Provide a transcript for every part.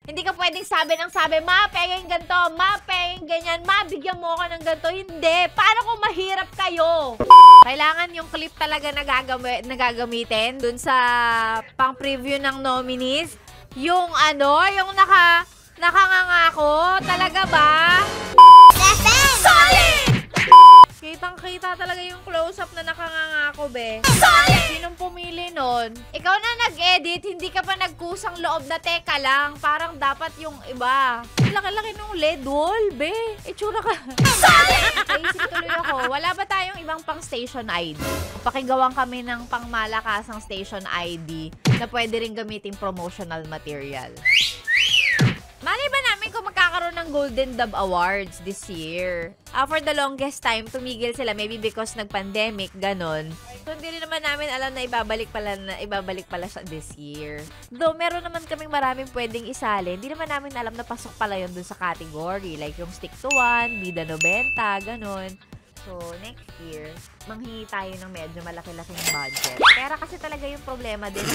Hindi ka pwedeng sabi ng sabi, ma, pengeng ganito, ma, pengeng ganyan, ma, bigyan mo ako ng ganito. Hindi. Paano kung mahirap kayo? Kailangan yung clip talaga na gagamitin dun sa pang-preview ng nominees. Yung yung nakangangako. Talaga ba? Solid! Kitang-kita talaga yung close-up na nakangangako, be. Solid! Sinong pumili nun? Ikaw na nag-edit, hindi ka pa nagkusang loob na teka lang. Parang dapat yung iba. Laki-laki nung ledol, be. Itsura ka. Solid! Naisip tuloy ako, wala ba tayong ibang pang station ID? Pakigawang kami ng pangmalakasang station ID na pwede rin gamitin promotional material. Malay ba namin kung magkakaroon ng Golden Dove Awards this year? For the longest time, tumigil sila. Maybe because nag-pandemic, ganon. So, hindi rin naman namin alam na ibabalik pala siya this year. Though, meron naman kaming maraming pwedeng isali. Hindi naman namin alam na pasok pala yun dun sa category. Like yung Stick to One, Bida 90, ganon. So, next year, manghingi tayo ng medyo malaki-laking budget. Pera kasi talaga yung problema din.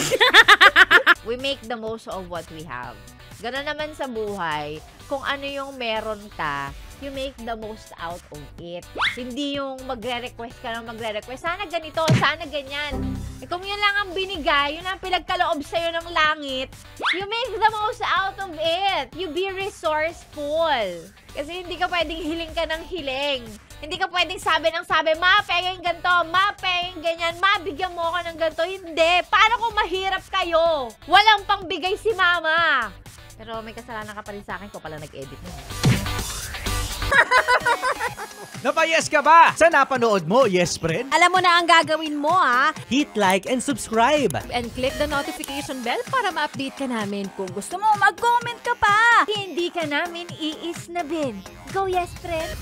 We make the most of what we have. Ganon naman sa buhay. Kung ano yung meron ka, you make the most out of it. Hindi yung magre-request ka ng magre-request. Sana ganito, sana ganyan. Eh kung yun lang ang binigay, yun ang pinagkaloob sa'yo ng langit, you make the most out of it. You be resourceful. Kasi hindi ka pwedeng hiling ka ng hiling. Hindi ka pwedeng sabi ng sabi, ma, pengeng ganito, ma, pengeng ganyan, ma, bigyan mo ako ng ganito. Hindi. Paano kung mahirap kayo? Walang pangbigay si mama. Pero may kasalanan ka pa rin sa akin ko pala nag-edit mo. Napayes ka ba sa napanood mo, yes friend? Alam mo na ang gagawin mo, ha? Hit like and subscribe. And click the notification bell para ma-update ka namin. Kung gusto mo, mag-comment ka pa! Hindi ka namin iisnabin. Go, yes, friend!